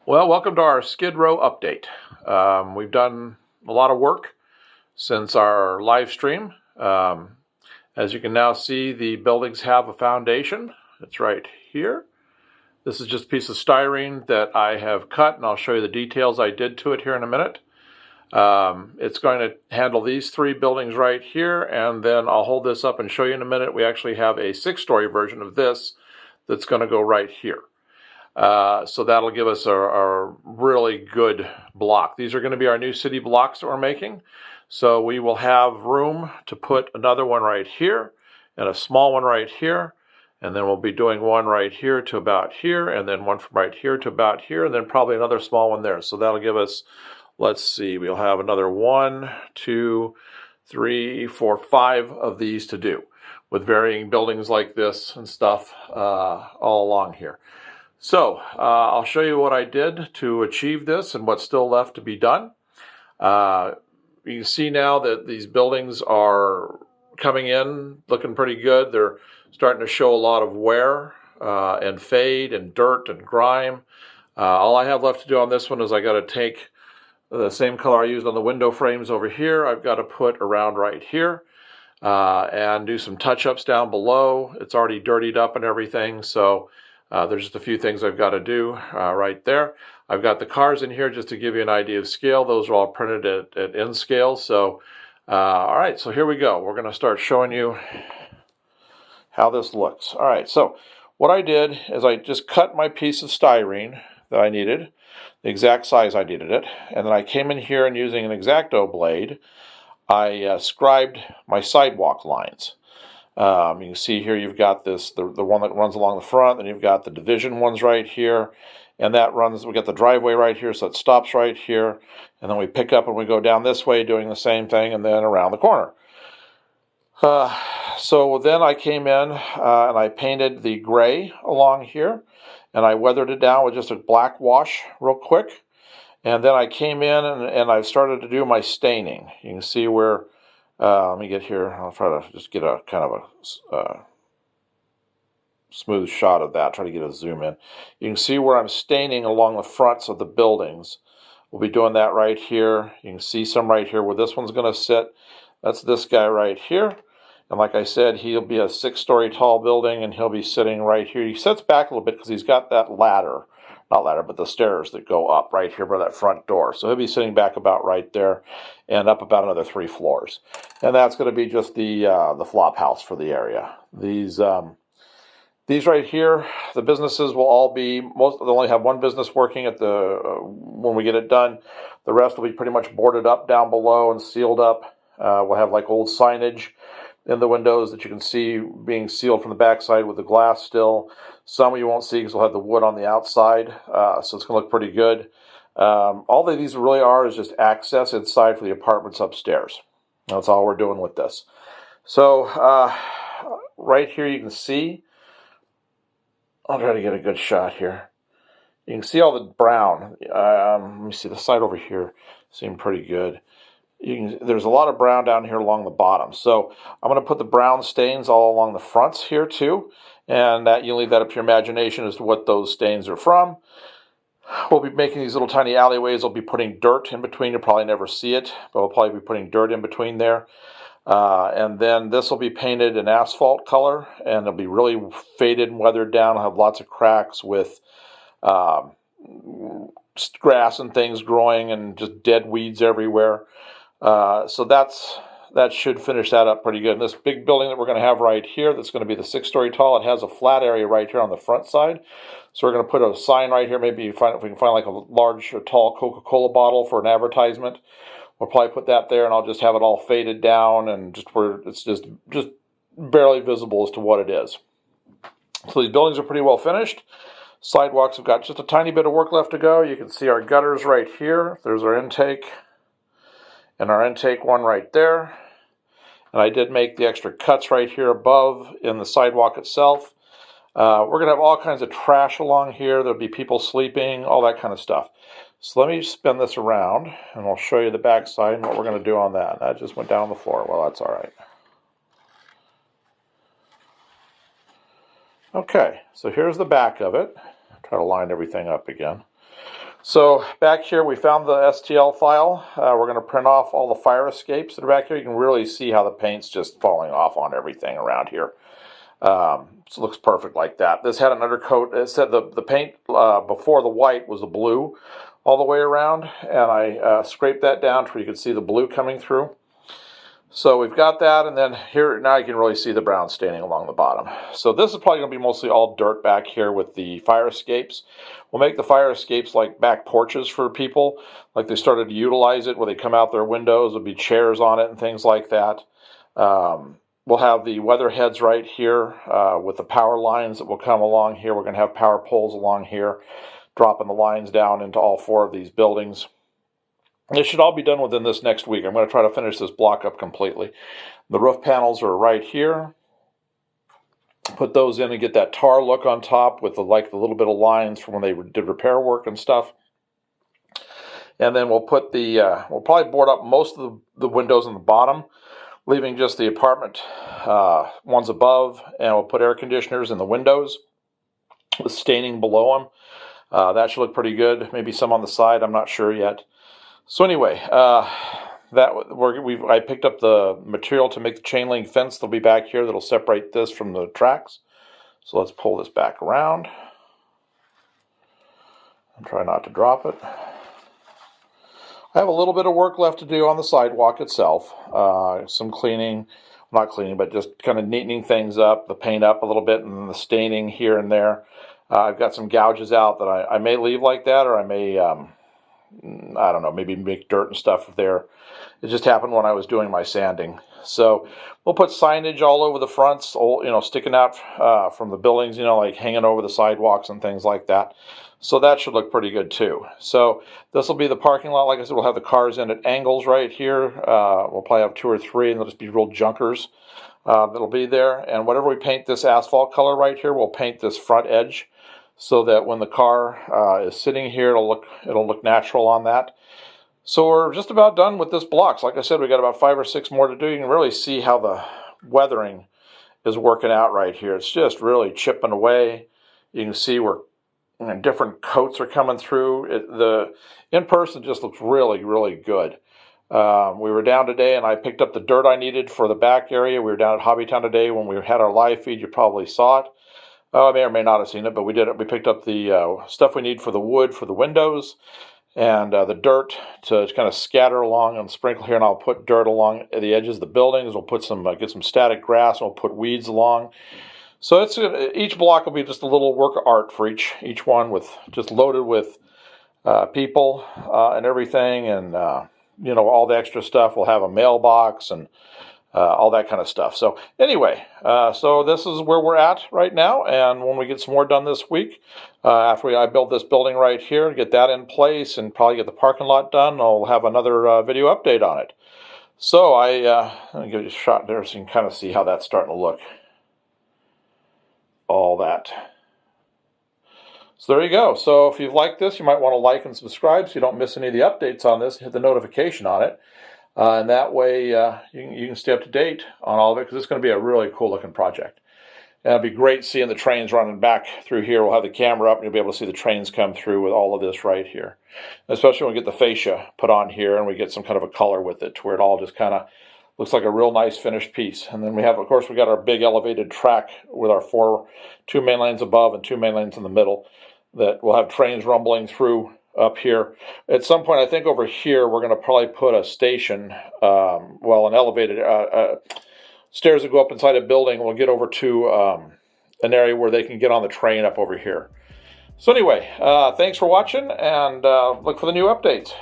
Well, welcome to our Skid Row update. We've done a lot of work since our live stream. As you can now see, the buildings have a foundation. It's right here. This is just a piece of styrene that I have cut, and I'll show you the details I did to it here in a minute. It's going to handle these three buildings right here, and then I'll hold this up and show you in a minute. We actually have a 6-story version of this that's going to go right here. So that'll give us a really good block. These are going to be our new city blocks that we're making. So we will have room to put another one right here and a small one right here. And then we'll be doing one right here to about here, and then one from right here to about here, and then probably another small one there. So that'll give us, let's see, we'll have another 1, 2, 3, 4, 5 of these to do with varying buildings like this and stuff all along here. So I'll show you what I did to achieve this and what's still left to be done. You can see now that these buildings are coming in looking pretty good. They're starting to show a lot of wear and fade and dirt and grime. All I have left to do on this one is I got to take the same color I used on the window frames over here. I've got to put around right here and do some touch-ups down below. It's already dirtied up and everything, so there's just a few things I've got to do right there. I've got the cars in here just to give you an idea of scale. Those are all printed at N scale. So, all right, so here we go. We're going to start showing you how this looks. All right, so what I did is I just cut my piece of styrene that I needed, the exact size I needed it, and then I came in here and using an X-Acto blade, I scribed my sidewalk lines. You can see here you've got this, the one that runs along the front, and you've got the division ones right here, and that runs, we got the driveway right here, so it stops right here, and then we pick up and we go down this way doing the same thing, and then around the corner. So then I came in and I painted the gray along here, and I weathered it down with just a black wash real quick, and then I came in and I started to do my staining. You can see where let me get here. I'll try to just get a kind of a smooth shot of that. Try to get a zoom in. You can see where I'm staining along the fronts of the buildings. We'll be doing that right here. You can see some right here where this one's going to sit. That's this guy right here. And like I said, he'll be a 6-story tall building, and he'll be sitting right here. He sits back a little bit because he's got that ladder. Not ladder, but the stairs that go up right here by that front door. So he'll be sitting back about right there and up about another 3 floors. And that's going to be just the flop house for the area. These right here, the businesses will all be, they'll only have one business working at when we get it done. The rest will be pretty much boarded up down below and sealed up. We'll have like old signage in the windows that you can see being sealed from the backside with the glass still. Some you won't see because we'll have the wood on the outside, so it's going to look pretty good. All that these really are is just access inside for the apartments upstairs. That's all we're doing with this. So right here you can see, I'll try to get a good shot here. You can see all the brown. Let me see, the side over here seemed pretty good. There's a lot of brown down here along the bottom. So I'm going to put the brown stains all along the fronts here too. And that you leave that up to your imagination as to what those stains are from. We'll be making these little tiny alleyways. We'll be putting dirt in between. You'll probably never see it, but we'll probably be putting dirt in between there. And then this will be painted in asphalt color, and it'll be really faded and weathered down. It'll have lots of cracks with grass and things growing and just dead weeds everywhere. So that should finish that up pretty good. And this big building that we're going to have right here, that's going to be the 6-story tall, it has a flat area right here on the front side. So we're going to put a sign right here. Maybe if we can find like a large or tall Coca-Cola bottle for an advertisement. We'll probably put that there, and I'll just have it all faded down and just where it's just barely visible as to what it is. So these buildings are pretty well finished. Sidewalks have got just a tiny bit of work left to go. You can see our gutters right here. There's our intake. And our intake one right there. And I did make the extra cuts right here above in the sidewalk itself. We're going to have all kinds of trash along here. There'll be people sleeping, all that kind of stuff. So let me spin this around, and I'll show you the back side and what we're going to do on that. That just went down on the floor. Well, that's all right. Okay, so here's the back of it. Try to line everything up again. So back here we found the STL file. We're going to print off all the fire escapes that are back here. You can really see how the paint's just falling off on everything around here. So it looks perfect like that. This had an undercoat. It said the paint before the white was the blue all the way around, and I scraped that down to where you could see the blue coming through. So we've got that, and then here now you can really see the brown staining along the bottom. So this is probably going to be mostly all dirt back here with the fire escapes. We'll make the fire escapes like back porches for people, like they started to utilize it where they come out their windows. There'll be chairs on it and things like that. We'll have the weather heads right here with the power lines that will come along here. We're going to have power poles along here, dropping the lines down into all 4 of these buildings. This should all be done within this next week. I'm going to try to finish this block up completely. The roof panels are right here. Put those in and get that tar look on top with the little bit of lines from when they did repair work and stuff. And then we'll put we'll probably board up most of the windows on the bottom, leaving just the apartment ones above, and we'll put air conditioners in the windows with staining below them. That should look pretty good. Maybe some on the side, I'm not sure yet. So anyway, I picked up the material to make the chain link fence that'll be back here that'll separate this from the tracks. So let's pull this back around and try not to drop it. I have a little bit of work left to do on the sidewalk itself. Some cleaning, not cleaning, but just kind of neatening things up, the paint up a little bit, and the staining here and there. I've got some gouges out that I may leave like that, or I may, I don't know, maybe make dirt and stuff there. It just happened when I was doing my sanding. So we'll put signage all over the fronts, sticking out from the buildings, like hanging over the sidewalks and things like that. So that should look pretty good too. So this will be the parking lot. Like I said, we'll have the cars in at angles right here. We'll probably have 2 or 3, and they'll just be real junkers that'll be there. And whatever we paint this asphalt color right here, we'll paint this front edge so that when the car is sitting here, it'll look natural on that. So we're just about done with this blocks. Like I said, we got about 5 or 6 more to do. You can really see how the weathering is working out right here. It's just really chipping away. You can see where different coats are coming through. The in-person just looks really, really good. We were down today, and I picked up the dirt I needed for the back area. We were down at Hobbytown today when we had our live feed. You probably saw it. I may or may not have seen it, but we did it. We picked up the stuff we need for the wood for the windows and the dirt to kind of scatter along and sprinkle here. And I'll put dirt along the edges of the buildings. We'll put get some static grass, and we'll put weeds along. So each block will be just a little work of art for each one, with just loaded with people and everything, and all the extra stuff. We'll have a mailbox and all that kind of stuff. So anyway, so this is where we're at right now, and when we get some more done this week, after I build this building right here, get that in place, and probably get the parking lot done, I'll have another video update on it. So let me give you a shot there so you can kind of see how that's starting to look. All that. So there you go. So if you've liked this, you might want to like and subscribe so you don't miss any of the updates on this. Hit the notification on it. And that way you can stay up to date on all of it, because it's going to be a really cool looking project. And it'll be great seeing the trains running back through here. We'll have the camera up and you'll be able to see the trains come through with all of this right here. Especially when we get the fascia put on here and we get some kind of a color with it to where it all just kind of looks like a real nice finished piece. And then we have, of course, we got our big elevated track with our 2 main lanes above and 2 main lanes in the middle that will have trains rumbling through up here. At some point, I think over here, we're going to probably put a station, an elevated stairs that go up inside a building. We'll get over to an area where they can get on the train up over here. So anyway, thanks for watching, and look for the new updates.